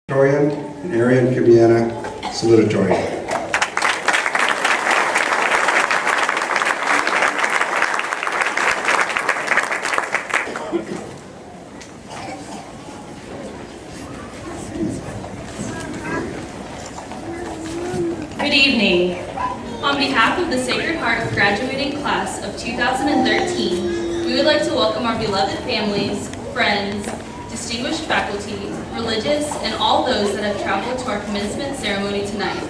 Valedictorian and Arian Cubiana, Salutatorian. Good evening. On behalf of the Sacred Heart graduating class of 2013, we would like to welcome our beloved families, friends, distinguished faculty, religious, and all those that have traveled to our commencement ceremony tonight.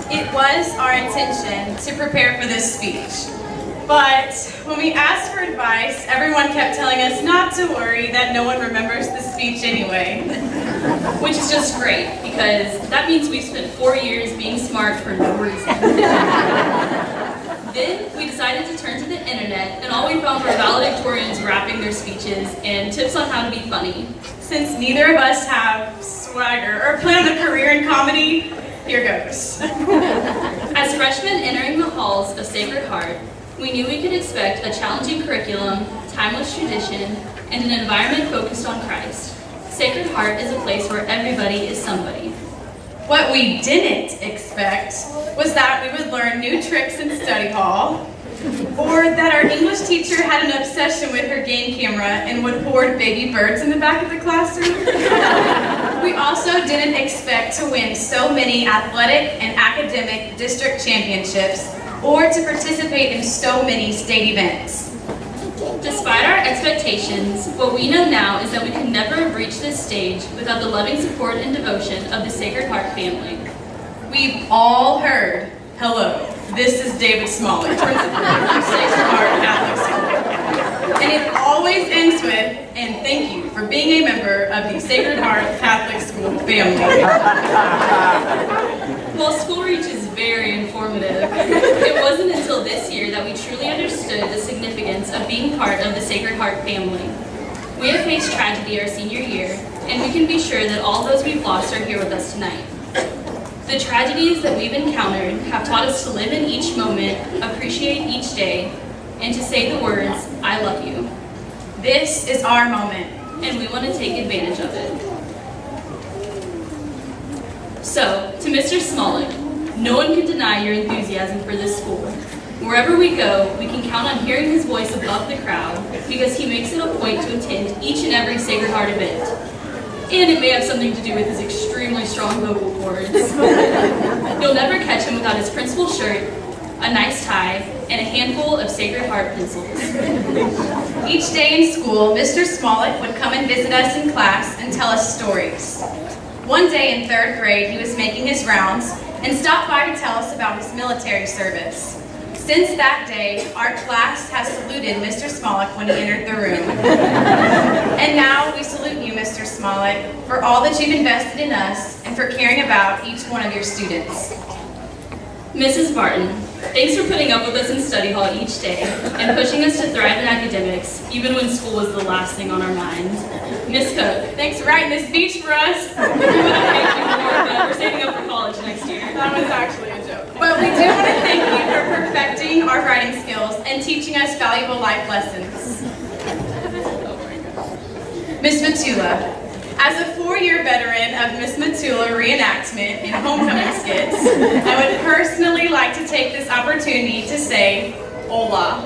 It was our intention to prepare for this speech, but when we asked for advice, everyone kept telling us not to worry, that no one remembers the speech anyway. Which is just great, because that means we spent 4 years being smart for no reason. Then we decided to turn to the internet, and all we found were valedictorians rapping their speeches and tips on how to be funny. Since neither of us have swagger or plan a career in comedy, here goes. As freshmen entering the halls of Sacred Heart, we knew we could expect a challenging curriculum, timeless tradition, and an environment focused on Christ. Sacred Heart is a place where everybody is somebody. What we didn't expect was that we would learn new tricks in study hall, or that our English teacher had an obsession with her game camera and would hoard baby birds in the back of the classroom. We also didn't expect to win so many athletic and academic district championships, or to participate in so many state events. Despite our expectations, what we know now is that we could never have reached this stage without the loving support and devotion of the Sacred Heart family. We've all heard, "Hello, this is David Smollett, principal of Sacred Heart Catholic School." And it always ends with, "And thank you for being a member of the Sacred Heart Catholic School family." While school reach is very informative, it wasn't until this year that we truly understood the significance of being part of the Sacred Heart family. We have faced tragedy our senior year, and we can be sure that all those we've lost are here with us tonight. The tragedies that we've encountered have taught us to live in each moment, appreciate each day, and to say the words, "I love you." This is our moment, and we want to take advantage of it. So, to Mr. Smollett, no one can deny your enthusiasm for this school. Wherever we go, we can count on hearing his voice above the crowd because he makes it a point to attend each and every Sacred Heart event. And it may have something to do with his extremely strong vocal cords. You'll never catch him without his principal shirt, a nice tie, and a handful of Sacred Heart pencils. Each day in school, Mr. Smollett would come and visit us in class and tell us stories. One day in 3rd grade, he was making his rounds and stopped by to tell us about his military service. Since that day, our class has saluted Mr. Smollett when he entered the room. And now we salute you, Mr. Smollett, for all that you've invested in us and for caring about each one of your students. Mrs. Barton, thanks for putting up with us in study hall each day and pushing us to thrive in academics, even when school was the last thing on our minds. Miss Cook, Thanks for writing this speech for us. we would have thanked you more, but we're saving up for college next year. That was actually a joke. But we do want to thank you for perfecting our writing skills and teaching us valuable life lessons. Miss Matula, as a 4-year veteran of Miss Matula reenactment and homecoming skits, I would personally like to take this opportunity to say, hola.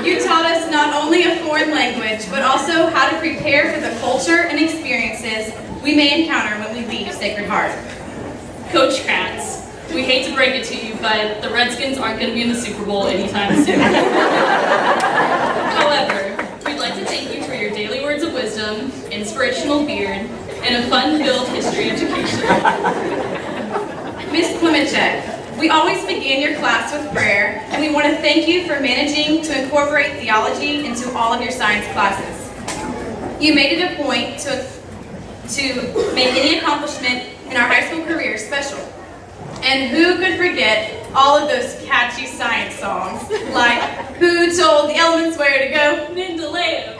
You taught us not only a foreign language, but also how to prepare for the culture and experiences we may encounter when we leave Sacred Heart. Coach Kratz, we hate to break it to you, but the Redskins aren't going to be in the Super Bowl anytime soon. However, we'd like to thank you for your daily words of wisdom, inspirational beard, and a fun-filled history education. Miss Klimacek, we always begin your class with prayer, and we want to thank you for managing to incorporate theology into all of your science classes. You made it a point to make any accomplishment in our high school career special. And who could forget all of those catchy science songs, like "Who Told the Elements Where to Go?" Mendeleev.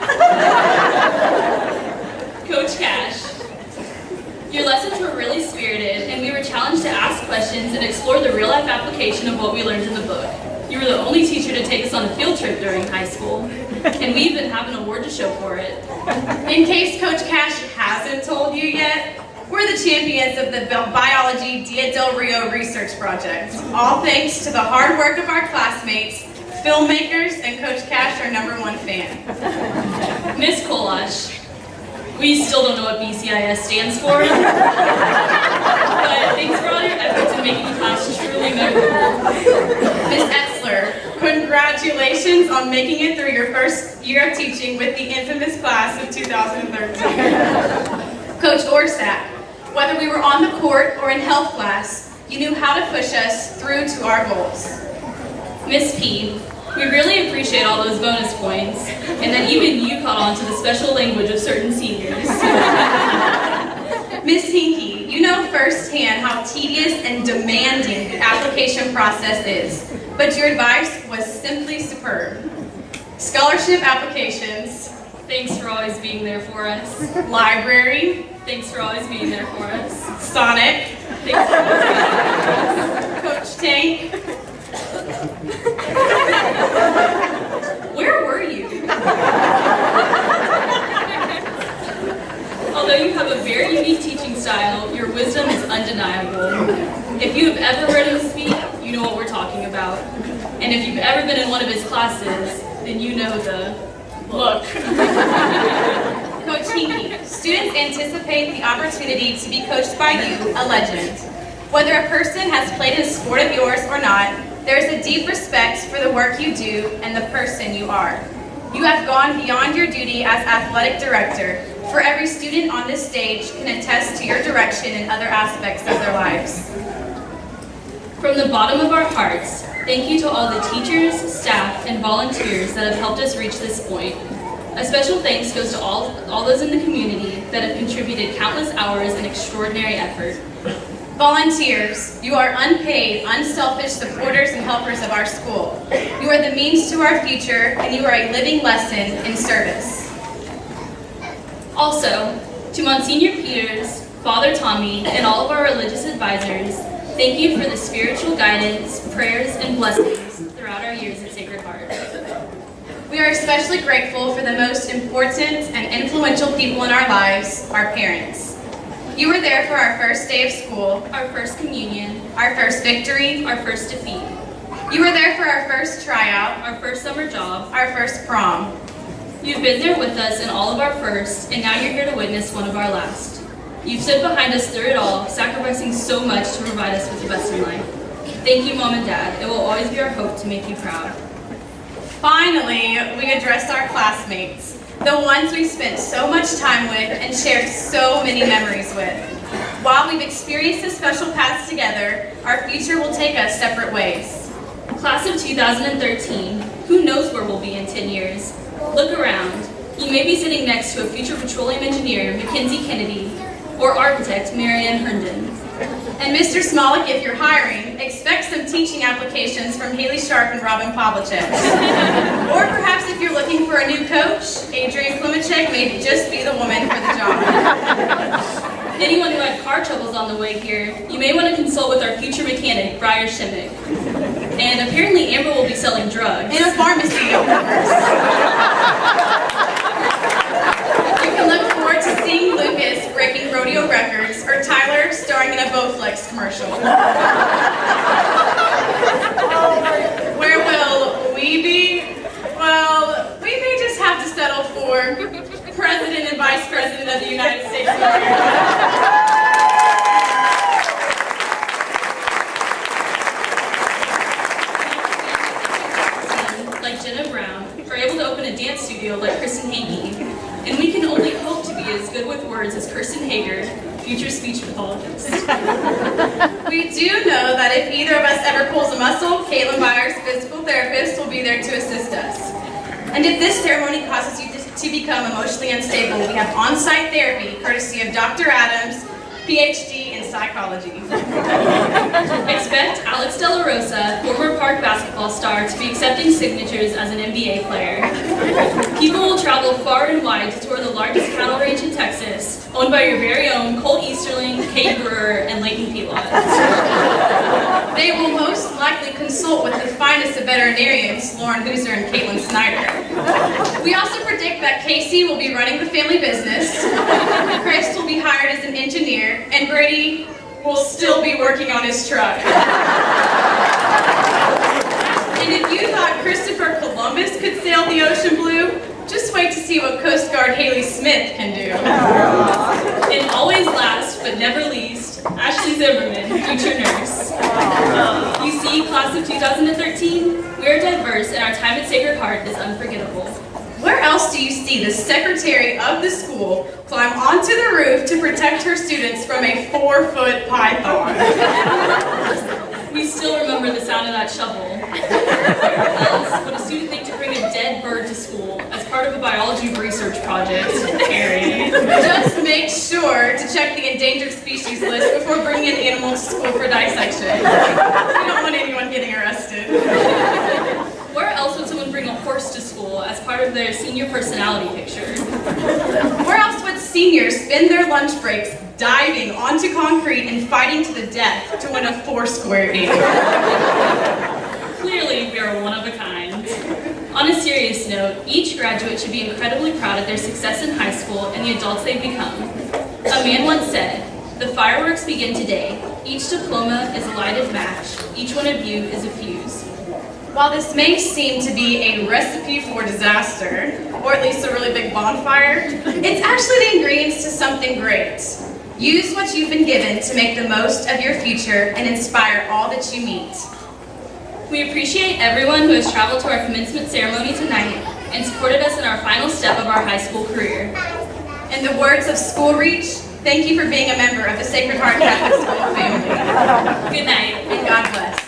Coach Cash, your lessons were really spirited, and we were challenged to ask questions and explore the real-life application of what we learned in the book. You were the only teacher to take us on a field trip during high school, and we even have an award to show for it. In case Coach Cash hasn't We're the champions of the Biology Dia del Rio Research Project. All thanks to the hard work of our classmates, filmmakers, and Coach Cash, our #1 fan. Miss Kolash, we still don't know what BCIS stands for, but thanks for all your efforts in making the class truly memorable. Miss Etzler, congratulations on making it through your first year of teaching with the infamous class of 2013. Coach Orsak, whether we were on the court or in health class, you knew how to push us through to our goals. Miss P, we really appreciate all those bonus points, and that even you caught on to the special language of certain seniors. Miss Hinky, you know firsthand how tedious and demanding the application process is, but your advice was simply superb. Scholarship applications. Thanks for always being there for us. Library. Thanks for always being there for us. Sonic. Thanks for always being there for us. Coach Tank. Where were you? Although you have a very unique teaching style, your wisdom is undeniable. If you have ever heard him speak, you know what we're talking about. And if you've ever been in one of his classes, then you know the look. Coach Hinky, students anticipate the opportunity to be coached by you, a legend. Whether a person has played a sport of yours or not, there is a deep respect for the work you do and the person you are. You have gone beyond your duty as athletic director, for every student on this stage can attest to your direction in other aspects of their lives. From the bottom of our hearts, thank you to all the teachers, staff, and volunteers that have helped us reach this point. A special thanks goes to all those in the community that have contributed countless hours and extraordinary effort. Volunteers, you are unpaid, unselfish supporters and helpers of our school. You are the means to our future, and you are a living lesson in service. Also, to Monsignor Peters, Father Tommy, and all of our religious advisors, thank you for the spiritual guidance, prayers, and blessings throughout our years at Sacred Heart. We are especially grateful for the most important and influential people in our lives, our parents. You were there for our first day of school, Our first communion, our first victory, our first defeat, you were there for our first tryout, our first summer job. our first prom. You've been there with us in all of our firsts, and now you're here to witness one of our last. You've stood behind us through it all, sacrificing so much to provide us with the best in life. Thank you, Mom and Dad. It will always be our hope to make you proud. Finally, we address our classmates, the ones we spent so much time with and shared so many memories with. While we've experienced the special paths together, our future will take us separate ways. Class of 2013, who knows where we'll be in 10 years? Look around. You may be sitting next to a future petroleum engineer, Mackenzie Kennedy, or architect, Marianne Herndon. And Mr. Smolik, if you're hiring, expect some teaching applications from Haley Sharp and Robin Pavlicek. Or perhaps if you're looking for a new coach, Adrian Klimacek may just be the woman for the job. Anyone who had car troubles on the way here, you may want to consult with our future mechanic, Briar Shimmick. And apparently Amber will be selling drugs. In a pharmacy. You can look forward to seeing Lucas breaking rodeo records or Tyler starring in a Bowflex commercial. Where will we be? Well, we may just have to settle for President and Vice President of the United States of America. Like Jenna Brown, are able to open a dance studio like Kristen Hankey, and we can only hope to be as good with words as Kirsten Hager, future speech pathologist. We do know that if either of us ever pulls a muscle, Caitlin Byers, physical therapist, will be there to assist us. And if this ceremony causes you to become emotionally unstable, we have on-site therapy courtesy of Dr. Adams, PhD in psychology. Expect Alex De La Rosa, former Park basketball star, to be accepting signatures as an NBA player. People will travel far and wide to tour the largest cattle ranch in Texas, owned by your very own Colt Easterling, Kate Brewer, and Leighton Pilot. They will most likely consult with the finest of veterinarians, Lauren Hooser and Caitlin Snyder. We also predict that Casey will be running the family business, Chris will be hired as an engineer, Brady will still be working on his truck. And if you thought Christopher Columbus could sail the ocean blue, just wait to see what Coast Guard Haley Smith can do. And always last, but never least, Ashley Zimmerman, future nurse. You see, class of 2013, we are diverse and our time at Sacred Heart is unforgettable. Where else do you see the secretary of the school climb onto the roof to protect her students from a 4-foot python? We still remember the sound of that shovel. Where else would a student think to bring a dead bird to school as part of a biology research project? Harry. Just make sure to check the endangered species list before bringing an animal to school for dissection. We don't want anyone getting arrested. Where else would someone bring a horse to school as part of their senior personality picture? Where else would seniors spend their lunch breaks diving onto concrete and fighting to the death to win a 4-square acre? Clearly, we are one of a kind. On a serious note, each graduate should be incredibly proud of their success in high school and the adults they've become. A man once said, "The fireworks begin today. Each diploma is a lighted match. Each one of you is a fuse." While this may seem to be a recipe for disaster, or at least a really big bonfire, it's actually the ingredients to something great. Use what you've been given to make the most of your future and inspire all that you meet. We appreciate everyone who has traveled to our commencement ceremony tonight and supported us in our final step of our high school career. In the words of School Reach, thank you for being a member of the Sacred Heart Catholic School family. Good night. And God bless.